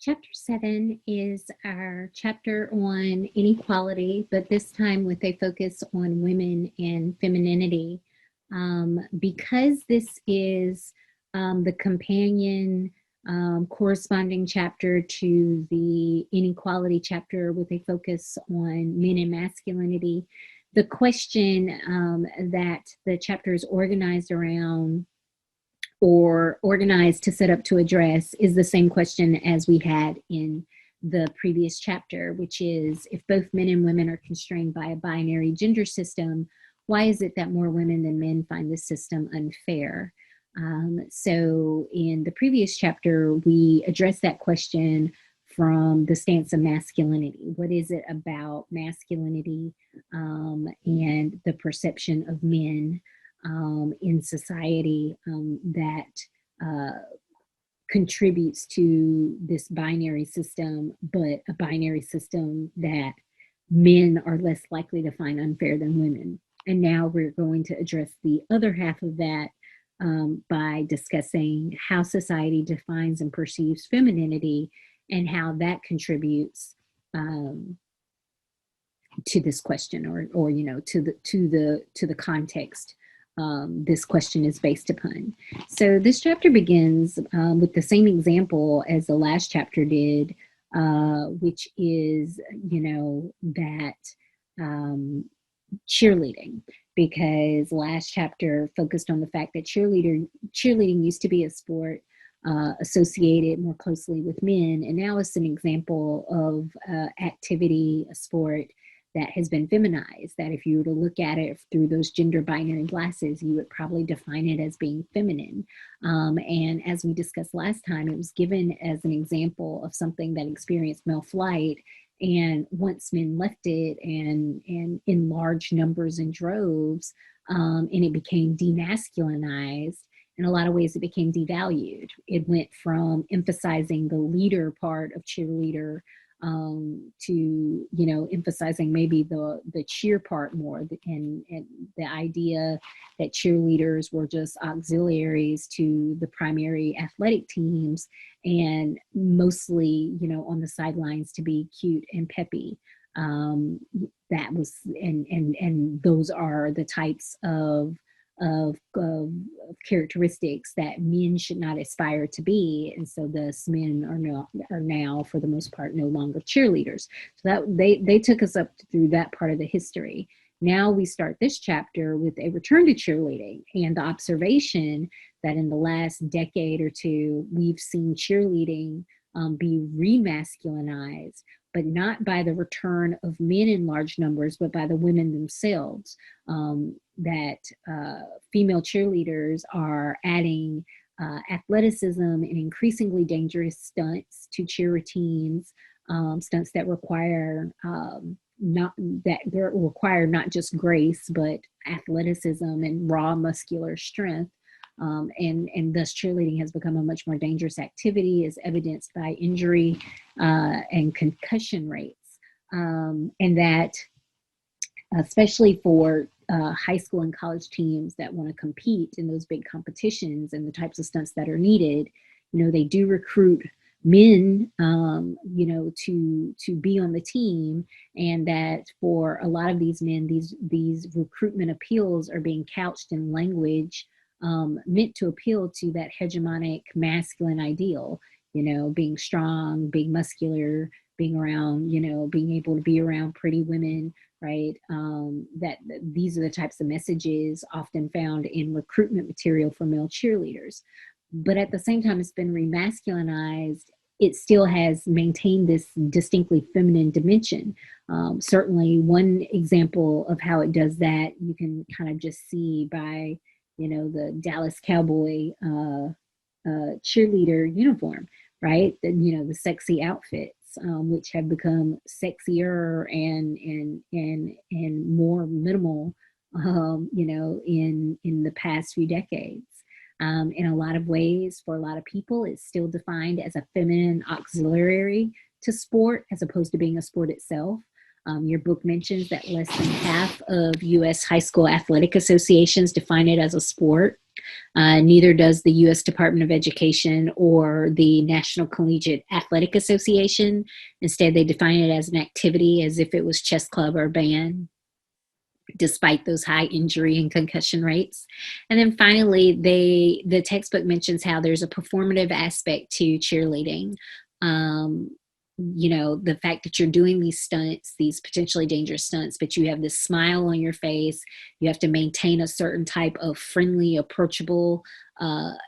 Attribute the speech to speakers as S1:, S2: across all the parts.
S1: Chapter 7 is our chapter on inequality, but this time with a focus on women and femininity. Because this is the companion corresponding chapter to the inequality chapter with a focus on men and masculinity, the question that the chapter is organized around or organized to set up to address is the same question as we had in the previous chapter, which is, if both men and women are constrained by a binary gender system, why is it that more women than men find this system unfair? So in the previous chapter, we addressed that question from the stance of masculinity. What is it about masculinity and the perception of men in society that contributes to this binary system, but a binary system that men are less likely to find unfair than women. And now we're going to address the other half of that by discussing how society defines and perceives femininity and how that contributes to this question, or you know, to the context this question is based upon. So this chapter begins with the same example as the last chapter did, which is, you know, that cheerleading, because last chapter focused on the fact that cheerleading used to be a sport associated more closely with men, and now it's an example of activity, a sport that has been feminized, that if you were to look at it through those gender binary glasses, you would probably define it as being feminine. And as we discussed last time, it was given as an example of something that experienced male flight. And once men left it and in large numbers and droves, and it became demasculinized, in a lot of ways it became devalued. It went from emphasizing the leader part of cheerleader to, you know, emphasizing maybe the cheer part more, and the idea that cheerleaders were just auxiliaries to the primary athletic teams, and mostly, you know, on the sidelines to be cute and peppy. That was, and those are the types of characteristics that men should not aspire to be, and so thus men are now for the most part no longer cheerleaders. So that they took us up through that part of the history. Now we start this chapter with a return to cheerleading and the observation that in the last decade or two we've seen cheerleading be remasculinized, but not by the return of men in large numbers, but by the women themselves. That female cheerleaders are adding athleticism and increasingly dangerous stunts to cheer routines, stunts that require not just grace, but athleticism and raw muscular strength. And thus cheerleading has become a much more dangerous activity, as evidenced by injury and concussion rates. And that, especially for high school and college teams that want to compete in those big competitions and the types of stunts that are needed, you know, they do recruit men, you know, to be on the team, and that for a lot of these men, these recruitment appeals are being couched in language meant to appeal to that hegemonic masculine ideal, you know, being strong, being muscular, being around, you know, being able to be around pretty women, right? That these are the types of messages often found in recruitment material for male cheerleaders. But at the same time, it's been remasculinized. It still has maintained this distinctly feminine dimension. Certainly one example of how it does that, you can kind of just see by, you know, the Dallas Cowboy cheerleader uniform, right? You know, the sexy outfits, which have become sexier and more minimal, you know, in the past few decades. In a lot of ways, for a lot of people, it's still defined as a feminine auxiliary to sport, as opposed to being a sport itself. Your book mentions that less than half of U.S. high school athletic associations define it as a sport. Neither does the U.S. Department of Education or the National Collegiate Athletic Association. Instead, they define it as an activity, as if it was chess club or band, despite those high injury and concussion rates. And then finally, the textbook mentions how there's a performative aspect to cheerleading. The fact that you're doing these stunts, these potentially dangerous stunts, but you have this smile on your face. You have to maintain a certain type of friendly, approachable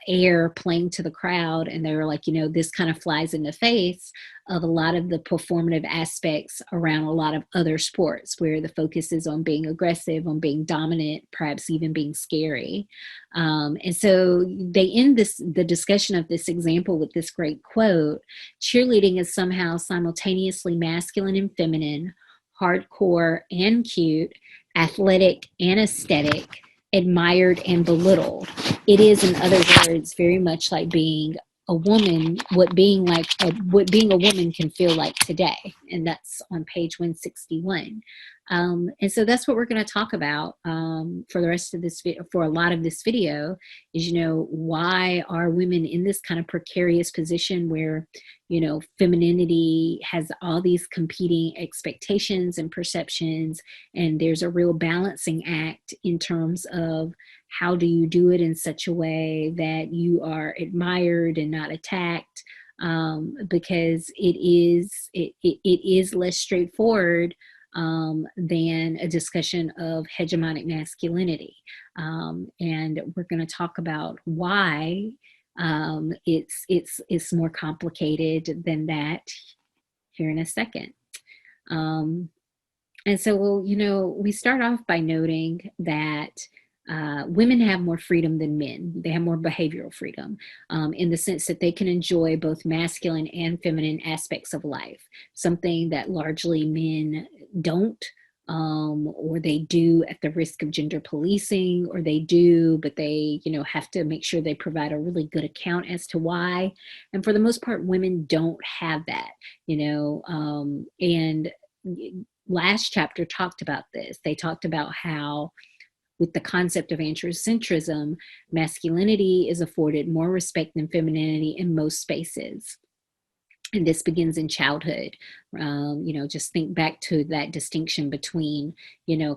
S1: air playing to the crowd. And they were like, this kind of flies in the face of a lot of the performative aspects around a lot of other sports, where the focus is on being aggressive, on being dominant, perhaps even being scary. And so they end the discussion of this example with this great quote: cheerleading is somehow simultaneously masculine and feminine, hardcore and cute, athletic and aesthetic, admired and belittled. It is, in other words, very much like being a woman, what being a woman can feel like today. And that's on page 161. And so that's what we're going to talk about for the rest of this for a lot of this video is, why are women in this kind of precarious position where, femininity has all these competing expectations and perceptions, and there's a real balancing act in terms of how do you do it in such a way that you are admired and not attacked, because it is less straightforward than a discussion of hegemonic masculinity. And we're going to talk about why it's more complicated than that here in a second. And so, we start off by noting that women have more freedom than men. They have more behavioral freedom in the sense that they can enjoy both masculine and feminine aspects of life, something that largely men don't, or they do at the risk of gender policing, or they do, but they, have to make sure they provide a really good account as to why. And for the most part, women don't have that, and last chapter talked about this. They talked about how, with the concept of androcentrism, masculinity is afforded more respect than femininity in most spaces. And this begins in childhood. Just think back to that distinction between,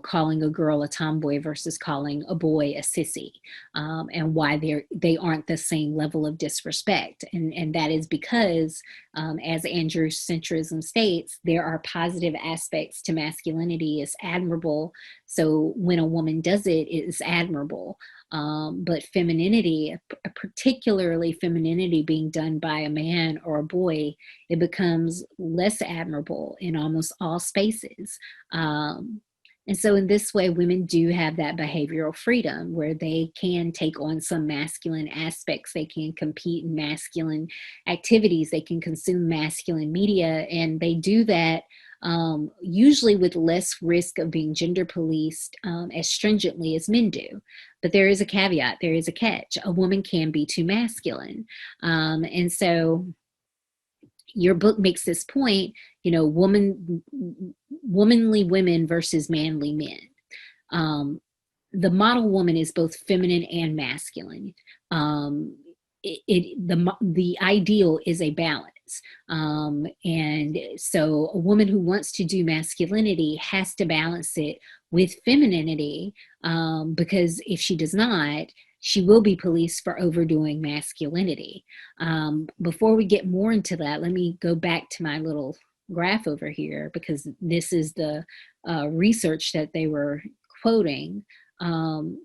S1: calling a girl a tomboy versus calling a boy a sissy, and why they aren't the same level of disrespect. And that is because, as androcentrism states, there are positive aspects to masculinity. It's admirable. So when a woman does it, it is admirable. But femininity, particularly femininity being done by a man or a boy, it becomes less admirable in almost all spaces. And so in this way, women do have that behavioral freedom where they can take on some masculine aspects. They can compete in masculine activities. They can consume masculine media, and they do that usually with less risk of being gender policed as stringently as men do. But there is a caveat, there is a catch. A woman can be too masculine. And so your book makes this point, womanly women versus manly men. The model woman is both feminine and masculine. The ideal is a balance. And so a woman who wants to do masculinity has to balance it with femininity, because if she does not, she will be policed for overdoing masculinity. Before we get more into that, let me go back to my little graph over here, because this is the research that they were quoting.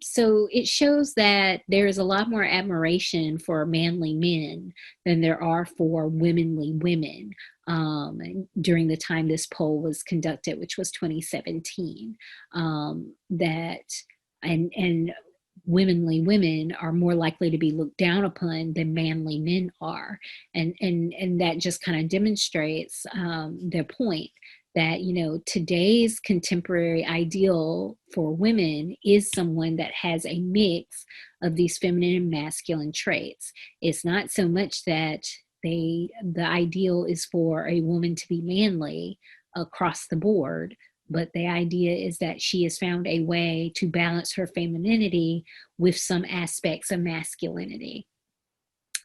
S1: So it shows that there is a lot more admiration for manly men than there are for womanly women during the time this poll was conducted, which was 2017. And womanly women are more likely to be looked down upon than manly men are. And that just kind of demonstrates their point that, today's contemporary ideal for women is someone that has a mix of these feminine and masculine traits. It's not so much that the ideal is for a woman to be manly across the board, but the idea is that she has found a way to balance her femininity with some aspects of masculinity.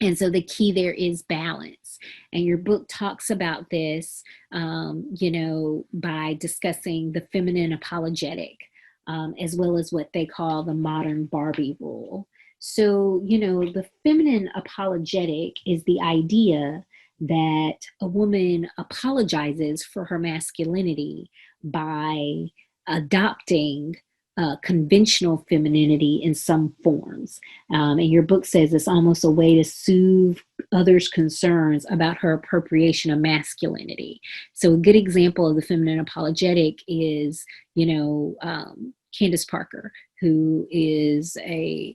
S1: And so the key there is balance. And your book talks about this, by discussing the feminine apologetic, as well as what they call the modern Barbie rule. So, the feminine apologetic is the idea that a woman apologizes for her masculinity by adopting conventional femininity in some forms. And your book says it's almost a way to soothe others' concerns about her appropriation of masculinity. So a good example of the feminine apologetic is, Candace Parker, who is a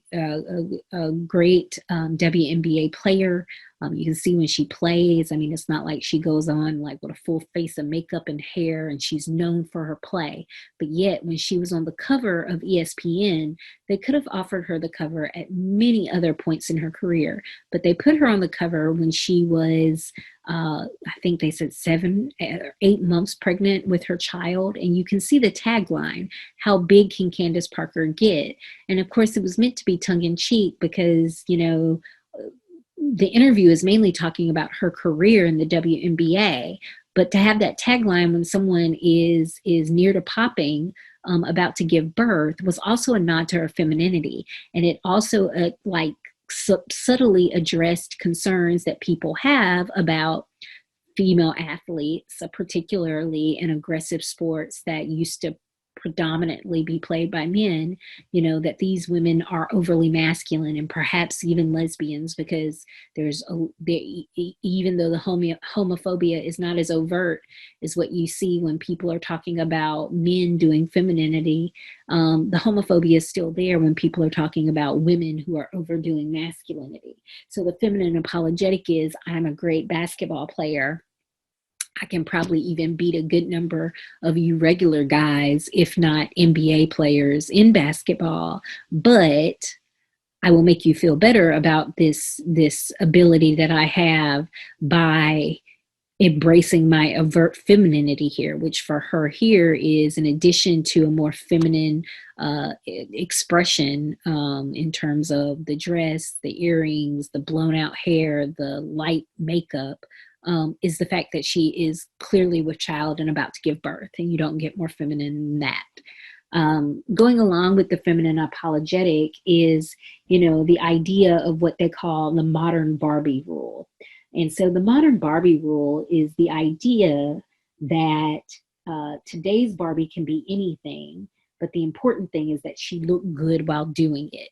S1: great WNBA player. You can see when she plays, it's not like she goes on like with a full face of makeup and hair, and she's known for her play. But yet when she was on the cover of ESPN, they could have offered her the cover at many other points in her career, but they put her on the cover when she was, I think they said 7 or 8 months pregnant with her child. And you can see the tagline, "How big can Candace Parker get?" And of course, it was meant to be tongue in cheek because, the interview is mainly talking about her career in the WNBA. But to have that tagline when someone is near to popping, about to give birth, was also a nod to her femininity. And it also subtly addressed concerns that people have about female athletes, particularly in aggressive sports that used to predominantly be played by men, that these women are overly masculine and perhaps even lesbians, because even though the homophobia is not as overt as what you see when people are talking about men doing femininity, the homophobia is still there when people are talking about women who are overdoing masculinity. So the feminine apologetic is, I'm a great basketball player. I can probably even beat a good number of you regular guys, if not NBA players in basketball, but I will make you feel better about this ability that I have by embracing my overt femininity here, which for her here is in addition to a more feminine expression, in terms of the dress, the earrings, the blown out hair, the light makeup, is the fact that she is clearly with child and about to give birth, and you don't get more feminine than that. Going along with the feminine apologetic is, the idea of what they call the modern Barbie rule. And so the modern Barbie rule is the idea that today's Barbie can be anything, but the important thing is that she looked good while doing it.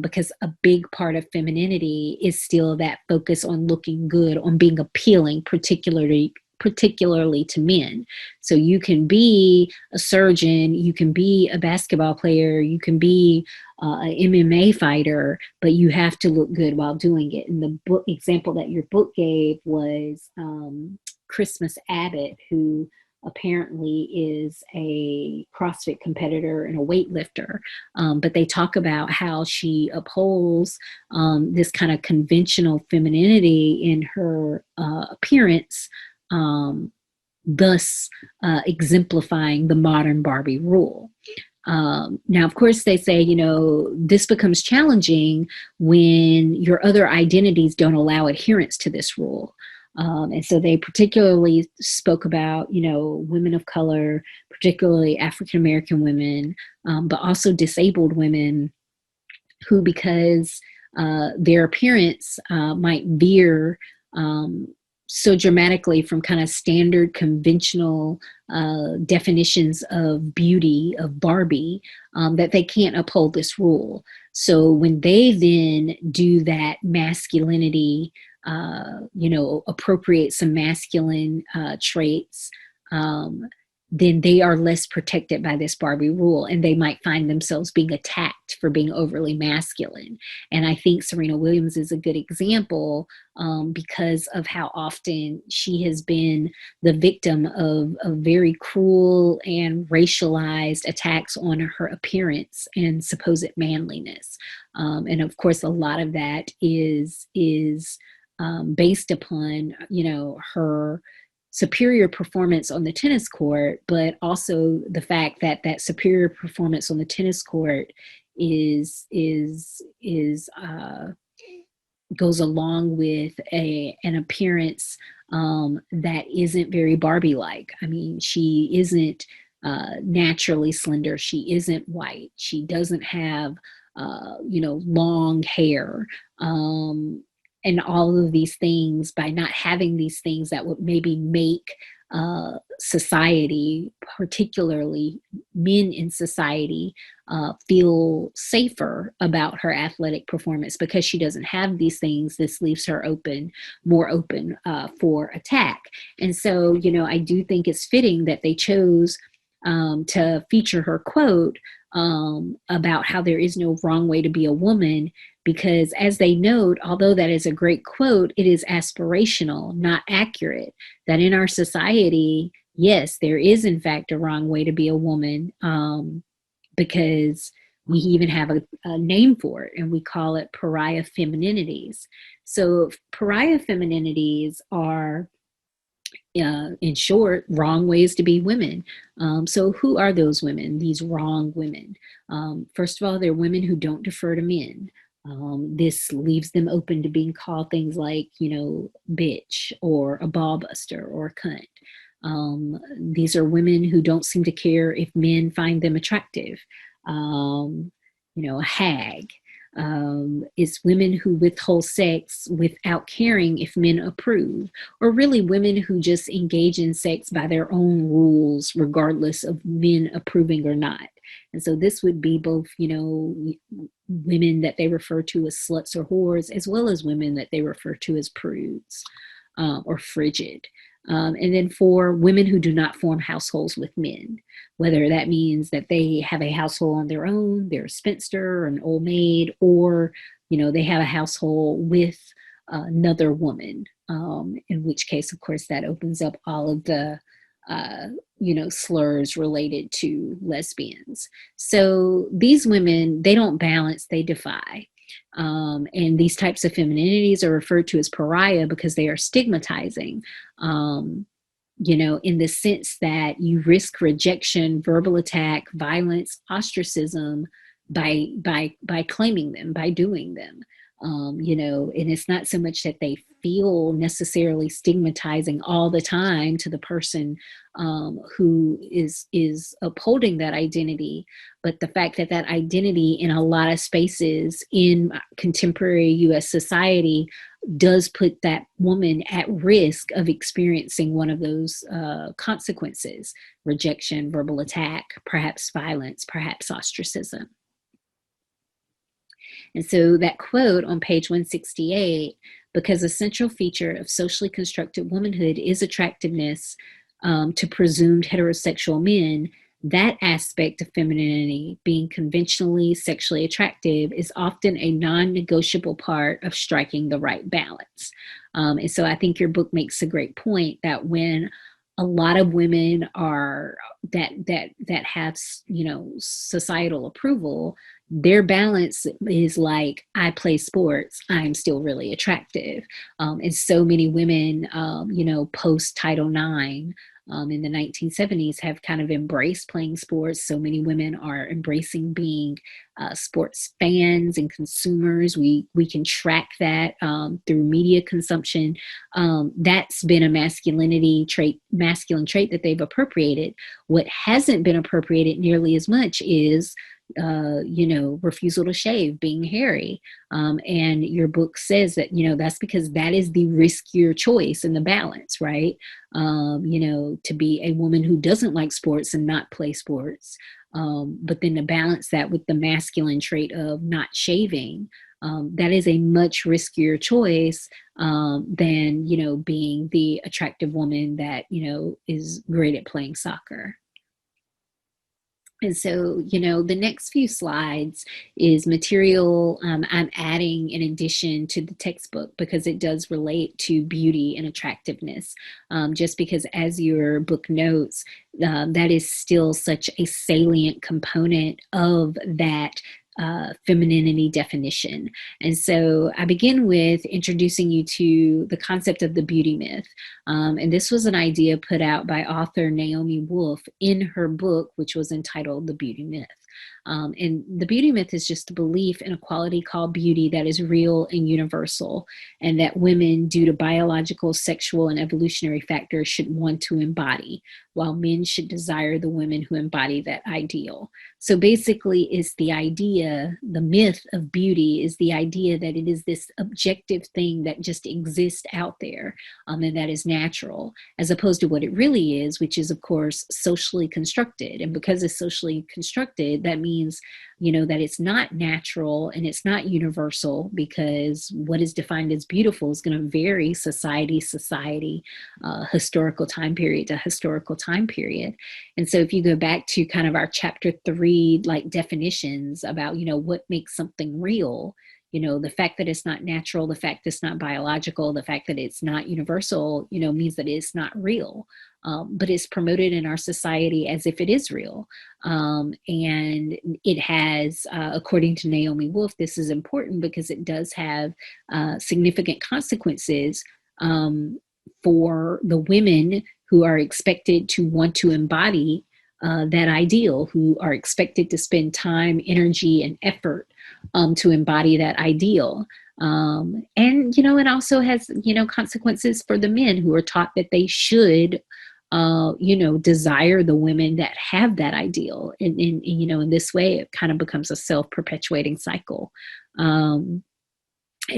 S1: Because a big part of femininity is still that focus on looking good, on being appealing, particularly to men. So you can be a surgeon, you can be a basketball player, you can be an MMA fighter, but you have to look good while doing it. And the book example that your book gave was Christmas Abbott, who apparently is a CrossFit competitor and a weightlifter. But they talk about how she upholds this kind of conventional femininity in her appearance, thus exemplifying the modern Barbie rule. Now, of course, they say, this becomes challenging when your other identities don't allow adherence to this rule. And so they particularly spoke about, women of color, particularly African-American women, but also disabled women who, because their appearance might veer so dramatically from kind of standard conventional definitions of beauty, of Barbie, that they can't uphold this rule. So when they then do that masculinity, appropriate some masculine traits, then they are less protected by this Barbie rule, and they might find themselves being attacked for being overly masculine. And I think Serena Williams is a good example, because of how often she has been the victim of very cruel and racialized attacks on her appearance and supposed manliness. And of course, a lot of that is based upon, her superior performance on the tennis court, but also the fact that that superior performance on the tennis court is goes along with an appearance that isn't very Barbie-like. I mean, she isn't naturally slender. She isn't white. She doesn't have, long hair. And all of these things, by not having these things that would maybe make society, particularly men in society, feel safer about her athletic performance. Because she doesn't have these things, this leaves her more open for attack. And so, I do think it's fitting that they chose to feature her quote about how there is no wrong way to be a woman, because as they note, although that is a great quote, it is aspirational, not accurate. That in our society, yes, there is in fact a wrong way to be a woman, because we even have a name for it, and we call it Pariah Femininities. So Pariah Femininities are, in short, wrong ways to be women. So who are those women, these wrong women? First of all, they're women who don't defer to men. This leaves them open to being called things like, bitch, or a ball buster, or cunt. These are women who don't seem to care if men find them attractive. A hag. It's women who withhold sex without caring if men approve, or really women who just engage in sex by their own rules, regardless of men approving or not. And so this would be both, women that they refer to as sluts or whores, as well as women that they refer to as prudes or frigid. And then for women who do not form households with men, whether that means that they have a household on their own, they're a spinster or an old maid, or, they have a household with another woman, in which case, of course, that opens up all of the, slurs related to lesbians. So these women, they don't balance, they defy. And these types of femininities are referred to as pariah because they are stigmatizing, in the sense that you risk rejection, verbal attack, violence, ostracism by claiming them, by doing them. And it's not so much that they feel necessarily stigmatizing all the time to the person who is upholding that identity, but the fact that that identity in a lot of spaces in contemporary U.S. society does put that woman at risk of experiencing one of those consequences: rejection, verbal attack, perhaps violence, perhaps ostracism. And so that quote on page 168, because a central feature of socially constructed womanhood is attractiveness to presumed heterosexual men, that aspect of femininity, being conventionally sexually attractive, is often a non-negotiable part of striking the right balance. And so I think your book makes a great point that when a lot of women are that have, societal approval, their balance is like, I play sports, I'm still really attractive. And so many women, post Title IX, in the 1970s have kind of embraced playing sports. So many women are embracing being sports fans and consumers. We can track that through media consumption. That's been a masculine trait that they've appropriated. What hasn't been appropriated nearly as much is refusal to shave, being hairy. And your book says that, that's because that is the riskier choice in the balance, right? To be a woman who doesn't like sports and not play sports. But then to balance that with the masculine trait of not shaving, that is a much riskier choice than, being the attractive woman that, is great at playing soccer. And so, the next few slides is material I'm adding in addition to the textbook, because it does relate to beauty and attractiveness. Just because, as your book notes, that is still such a salient component of that femininity definition. And so I begin with introducing you to the concept of the beauty myth. And this was an idea put out by author Naomi Wolf in her book, which was entitled The Beauty Myth. And the beauty myth is just a belief in a quality called beauty that is real and universal, and that women, due to biological, sexual, and evolutionary factors, should want to embody, while men should desire the women who embody that ideal. So basically, it's the idea, the myth of beauty is the idea that it is this objective thing that just exists out there, and that is natural, as opposed to what it really is, which is, of course, socially constructed. And because it's socially constructed, that means, that it's not natural and it's not universal, because what is defined as beautiful is going to vary society, historical time period to historical time period. And so if you go back to kind of our chapter 3, like definitions about, what makes something real, the fact that it's not natural, the fact that it's not biological, the fact that it's not universal, means that it's not real. But it's promoted in our society as if it is real. And it has, according to Naomi Wolf, this is important because it does have significant consequences for the women who are expected to want to embody that ideal, who are expected to spend time, energy, and effort to embody that ideal. And, it also has, consequences for the men who are taught that they should, desire the women that have that ideal. And in this way, it kind of becomes a self-perpetuating cycle. And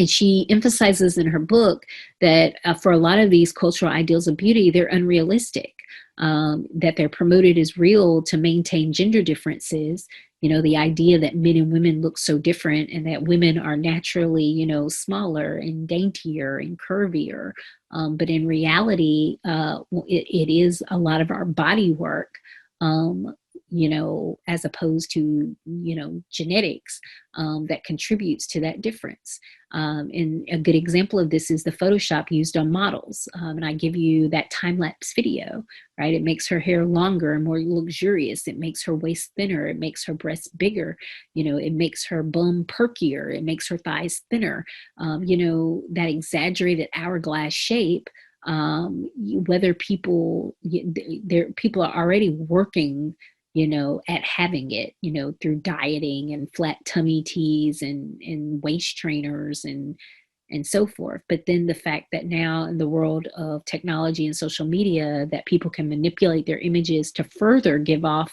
S1: she emphasizes in her book that for a lot of these cultural ideals of beauty, they're unrealistic, that they're promoted as real to maintain gender differences. The idea that men and women look so different, and that women are naturally, smaller and daintier and curvier. But in reality, it is a lot of our body work, as opposed to, genetics, that contributes to that difference. And a good example of this is the Photoshop used on models. And I give you that time-lapse video, right? It makes her hair longer and more luxurious. It makes her waist thinner. It makes her breasts bigger. It makes her bum perkier. It makes her thighs thinner. That exaggerated hourglass shape, whether people are already working at having it, through dieting and flat tummy teas and waist trainers and so forth. But then the fact that now in the world of technology and social media, that people can manipulate their images to further give off,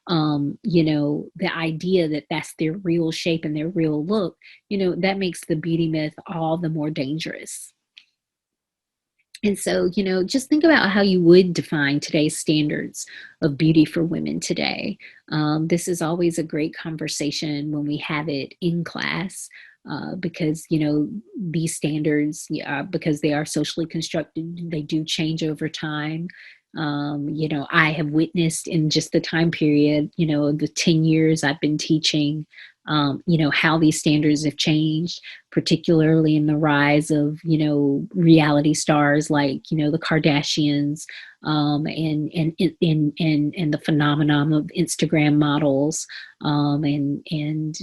S1: the idea that that's their real shape and their real look, that makes the beauty myth all the more dangerous. And so, just think about how you would define today's standards of beauty for women today. This is always a great conversation when we have it in class, because, these standards, because they are socially constructed, they do change over time. I have witnessed in just the time period, the 10 years I've been teaching, how these standards have changed, particularly in the rise of, reality stars like, the Kardashians, and the phenomenon of Instagram models, and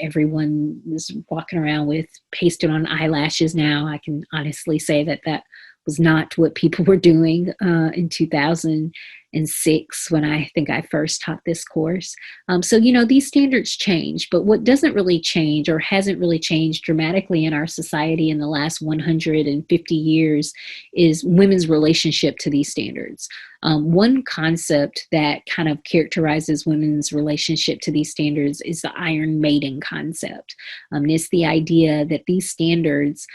S1: everyone is walking around with pasted on eyelashes now. I can honestly say that was not what people were doing in 2006 when I think I first taught this course. So, these standards change, but what doesn't really change or hasn't really changed dramatically in our society in the last 150 years is women's relationship to these standards. One concept that kind of characterizes women's relationship to these standards is the Iron Maiden concept. And it's the idea that these standards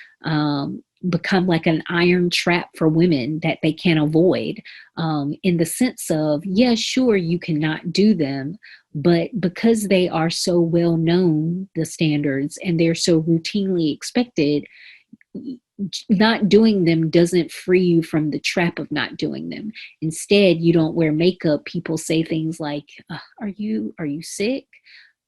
S1: become like an iron trap for women that they can't avoid, in the sense of, yeah, sure, you cannot do them, but because they are so well known, the standards, and they're so routinely expected, not doing them doesn't free you from the trap of not doing them. Instead, you don't wear makeup. People say things like, are you sick?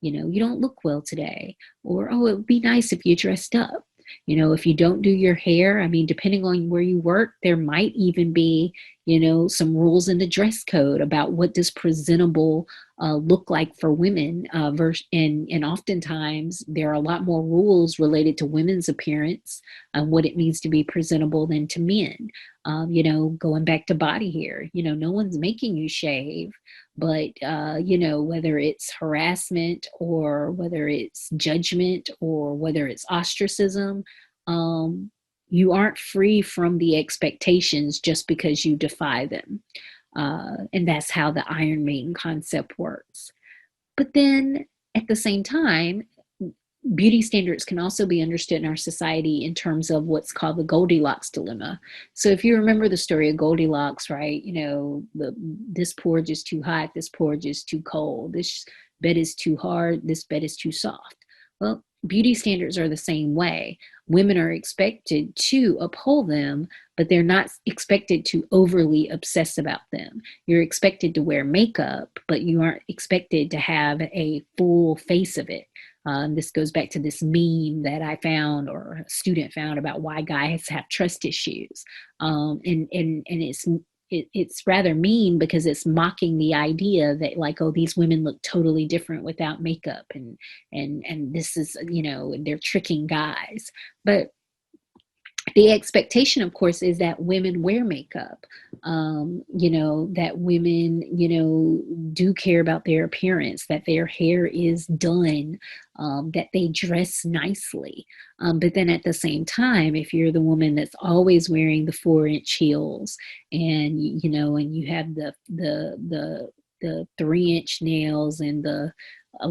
S1: You don't look well today. Or, oh, it would be nice if you dressed up. You know, if you don't do your hair, I mean, depending on where you work, there might even be, you know, some rules in the dress code about what does presentable look like for women. And oftentimes there are a lot more rules related to women's appearance and what it means to be presentable than to men. You know, going back to body hair, you know, no one's making you shave, but you know, whether it's harassment or whether it's judgment or whether it's ostracism, um, you aren't free from the expectations just because you defy them. And that's how the Iron Maiden concept works. But then at the same time, beauty standards can also be understood in our society in terms of what's called the Goldilocks dilemma. So if you remember the story of Goldilocks, right, you know, this porridge is too hot, this porridge is too cold, this bed is too hard, this bed is too soft. Well, beauty standards are the same way. Women are expected to uphold them, but they're not expected to overly obsess about them. You're expected to wear makeup, but you aren't expected to have a full face of it. This goes back to this meme that I found, or a student found, about why guys have trust issues. And it's rather mean because it's mocking the idea that, like, oh, these women look totally different without makeup, and this is, you know, they're tricking guys. But the expectation, of course, is that women wear makeup, you know, that women, you know, do care about their appearance, that their hair is done, that they dress nicely. But then at the same time, if you're the woman that's always wearing the 4-inch heels, and, you know, and you have the 3-inch nails and the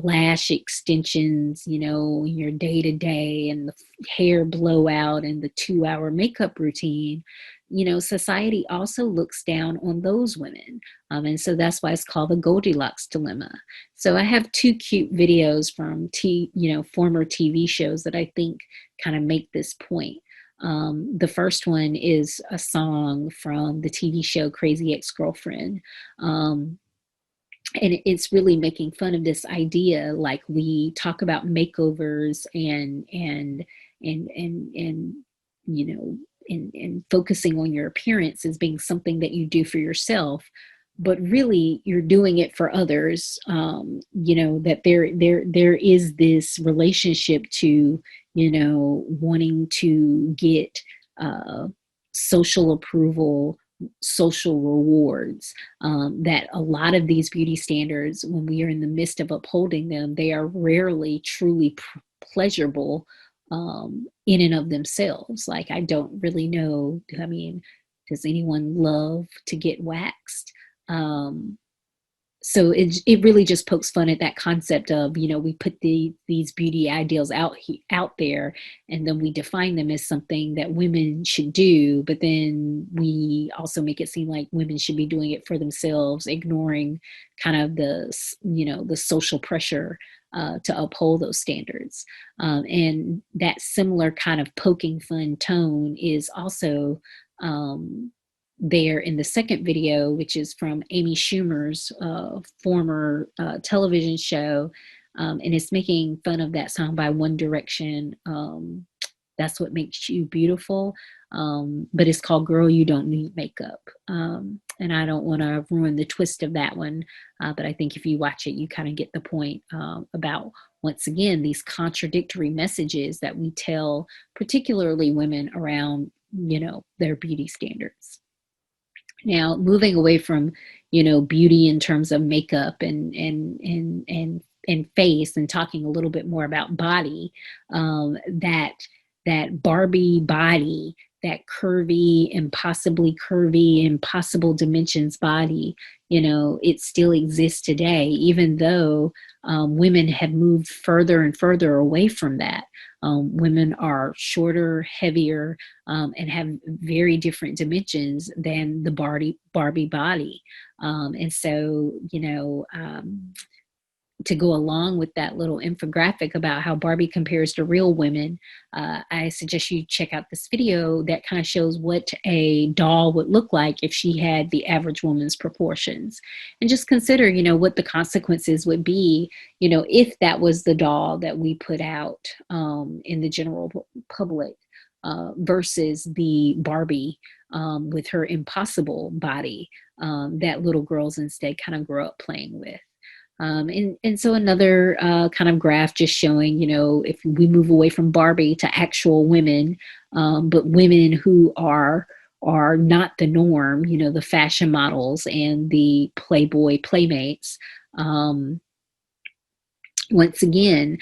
S1: lash extensions, you know, your day to day, and the hair blowout and the 2-hour makeup routine, you know, society also looks down on those women. And so that's why it's called the Goldilocks dilemma. So I have 2 cute videos from former TV shows that I think kind of make this point. The first one is a song from the TV show Crazy Ex-Girlfriend. And it's really making fun of this idea, like, we talk about makeovers and you know, and focusing on your appearance as being something that you do for yourself, but really you're doing it for others. You know, that there is this relationship to, you know, wanting to get social approval, social rewards, that a lot of these beauty standards, when we are in the midst of upholding them, they are rarely truly pleasurable in and of themselves. Like, I don't really know, I mean, does anyone love to get waxed? So it really just pokes fun at that concept of, you know, we put these beauty ideals out there, and then we define them as something that women should do, but then we also make it seem like women should be doing it for themselves, ignoring kind of the, you know, the social pressure to uphold those standards. And that similar kind of poking fun tone is also there in the second video, which is from Amy Schumer's former television show, and it's making fun of that song by One Direction, That's What Makes You Beautiful, but it's called Girl, You Don't Need Makeup. And I don't want to ruin the twist of that one, but I think if you watch it, you kind of get the point about, once again, these contradictory messages that we tell, particularly women, around, you know, their beauty standards. Now, moving away from, you know, beauty in terms of makeup and face, and talking a little bit more about body, that Barbie body, that curvy, impossibly curvy, impossible dimensions body, you know, it still exists today, even though women have moved further and further away from that. Women are shorter, heavier, and have very different dimensions than the Barbie body. And so, you know, to go along with that little infographic about how Barbie compares to real women, I suggest you check out this video that kind of shows what a doll would look like if she had the average woman's proportions. And just consider, what the consequences would be, if that was the doll that we put out in the general public versus the Barbie with her impossible body that little girls instead kind of grow up playing with. And so another kind of graph just showing, if we move away from Barbie to actual women, but women who are not the norm, the fashion models and the Playboy playmates. Once again,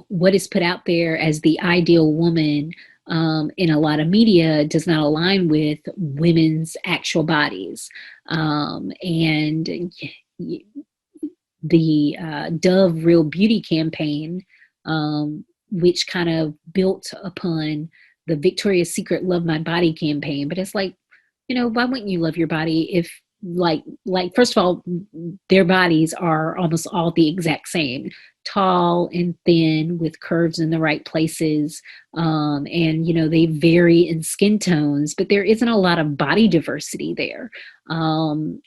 S1: what is put out there as the ideal woman in a lot of media does not align with women's actual bodies. And the Dove Real Beauty campaign, which kind of built upon the Victoria's Secret Love My Body campaign. But it's like, why wouldn't you love your body if like first of all, their bodies are almost all the exact same, tall and thin with curves in the right places. And, they vary in skin tones, but there isn't a lot of body diversity there. And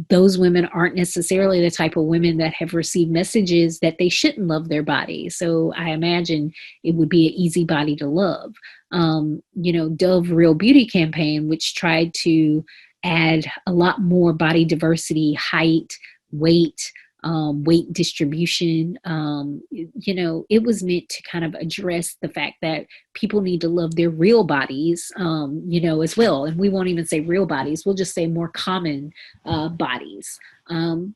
S1: those women aren't necessarily the type of women that have received messages that they shouldn't love their body. So I imagine it would be an easy body to love. Dove Real Beauty campaign, which tried to add a lot more body diversity, height, weight, weight distribution. It was meant to kind of address the fact that people need to love their real bodies, as well. And we won't even say real bodies, we'll just say more common bodies.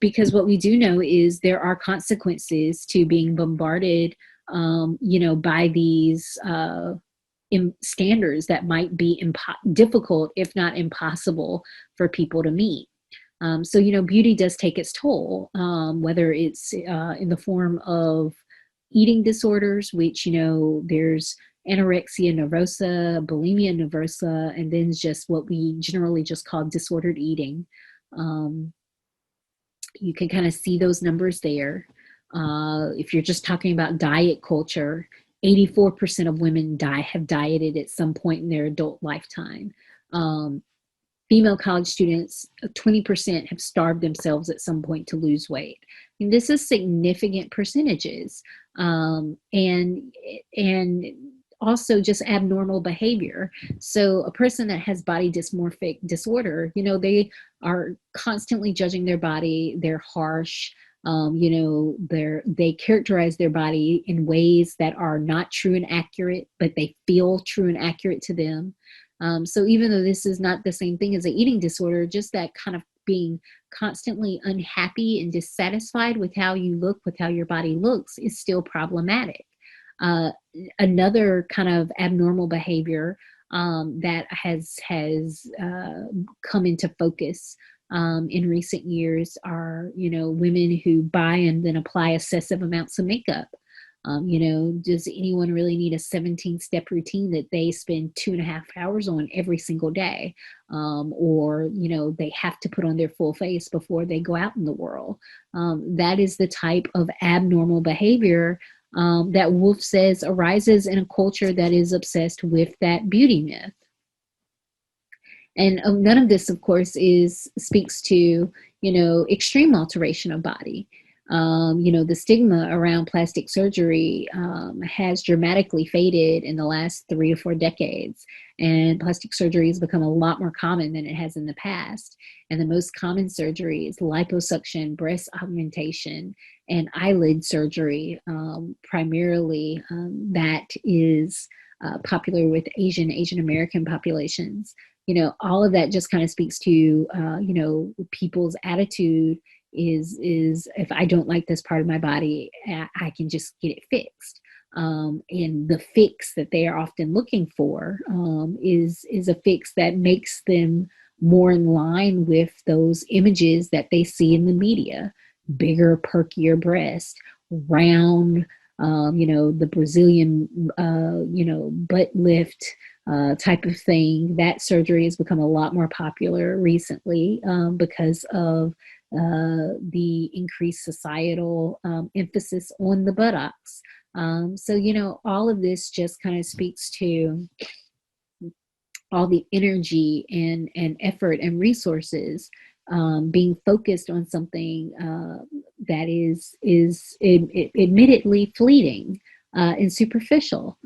S1: Because what we do know is there are consequences to being bombarded, by these standards that might be difficult, if not impossible, for people to meet. So, beauty does take its toll, whether it's in the form of eating disorders, which, there's anorexia nervosa, bulimia nervosa, and then just what we generally just call disordered eating. You can kind of see those numbers there. If you're just talking about diet culture, 84% of women have dieted at some point in their adult lifetime. Female college students, 20% have starved themselves at some point to lose weight. And this is significant percentages. And also just abnormal behavior. So a person that has body dysmorphic disorder, they are constantly judging their body. They're harsh. They characterize their body in ways that are not true and accurate, but they feel true and accurate to them. So even though this is not the same thing as an eating disorder, just that kind of being constantly unhappy and dissatisfied with how you look, with how your body looks, is still problematic. Another kind of abnormal behavior that has come into focus in recent years are, women who buy and then apply excessive amounts of makeup. Does anyone really need a 17-step routine that they spend 2.5 hours on every single day? Or, they have to put on their full face before they go out in the world. That is the type of abnormal behavior that Wolf says arises in a culture that is obsessed with that beauty myth. And none of this, of course, speaks to, extreme alteration of body. The stigma around plastic surgery has dramatically faded in the last 3 or 4 decades. And plastic surgery has become a lot more common than it has in the past. And the most common surgery is liposuction, breast augmentation, and eyelid surgery. Primarily, that is popular with Asian American populations. All of that just kind of speaks to, people's attitude is if I don't like this part of my body, I can just get it fixed. And the fix that they are often looking for is a fix that makes them more in line with those images that they see in the media: bigger, perkier breast, round, the Brazilian, butt lift type of thing. That surgery has become a lot more popular recently because of the increased societal emphasis on the buttocks. So, you know, all of this just kind of speaks to all the energy and effort and resources being focused on something that is admittedly fleeting and superficial.